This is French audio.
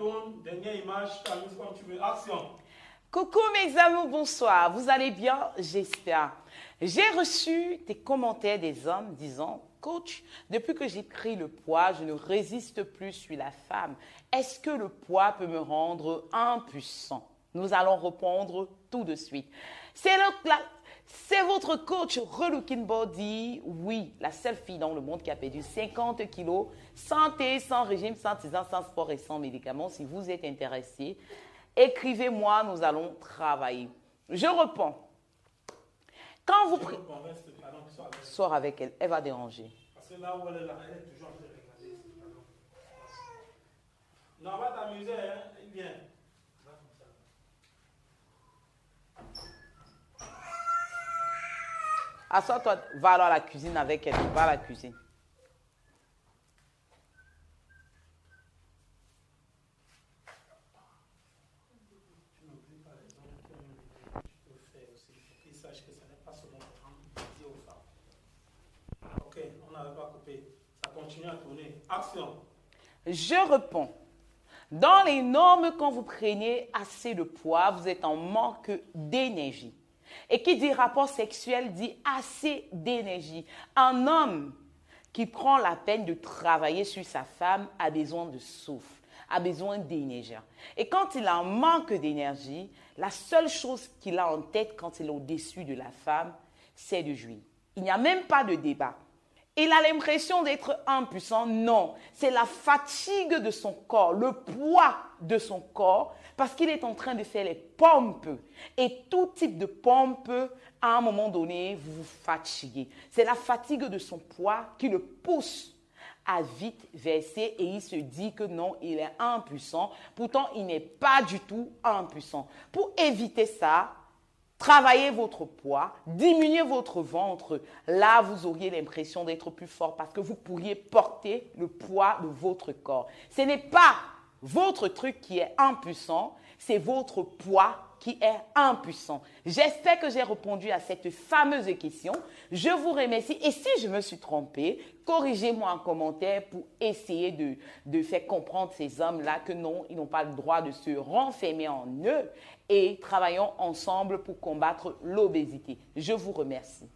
Tourne, dernière image, t'amuses comme tu veux. Action. Coucou mes amours, bonsoir. Vous allez bien? J'espère. J'ai reçu des commentaires des hommes disant, coach, depuis que j'ai pris le poids, je ne résiste plus sur la femme. Est-ce que le poids peut me rendre impuissant? Nous allons répondre tout de suite. C'est votre coach Relooking Body. Oui, la seule fille dans le monde qui a perdu 50 kilos, sans thé, sans régime, sans tisane, sans sport et sans médicaments. Si vous êtes intéressé, écrivez-moi, nous allons travailler. Je réponds. Quand vous sors avec elle, elle va déranger. Parce que là où elle est là, elle est toujours en train de regarder. Non, va t'amuser, hein? Viens. Assois-toi, va alors à la cuisine avec elle. Va à la cuisine. Tu n'oublies pas les hommes que tu peux faire aussi. Il faut qu'ils sachent que ce n'est pas seulement pour rendre plaisir aux femmes. Ok, on n'avait pas coupé. Ça continue à tourner. Action. Je réponds. Dans les normes, quand vous prenez assez de poids, vous êtes en manque d'énergie. Et qui dit rapport sexuel dit assez d'énergie. Un homme qui prend la peine de travailler sur sa femme a besoin de souffle, a besoin d'énergie. Et quand il a un manque d'énergie, la seule chose qu'il a en tête quand il est au-dessus de la femme, c'est de jouir. Il n'y a même pas de débat. Il a l'impression d'être impuissant. Non, c'est la fatigue de son corps, le poids de son corps, parce qu'il est en train de faire les pompes. Et tout type de pompe, à un moment donné, vous vous fatiguez. C'est la fatigue de son poids qui le pousse à vite verser et il se dit que non, il est impuissant. Pourtant, il n'est pas du tout impuissant. Pour éviter ça, travaillez votre poids, diminuez votre ventre. Là, vous auriez l'impression d'être plus fort parce que vous pourriez porter le poids de votre corps. Ce n'est pas votre truc qui est impuissant, c'est votre poids qui est impuissant. J'espère que j'ai répondu à cette fameuse question. Je vous remercie. Et si je me suis trompée, corrigez-moi en commentaire pour essayer de faire comprendre ces hommes-là que non, ils n'ont pas le droit de se renfermer en eux et travaillons ensemble pour combattre l'obésité. Je vous remercie.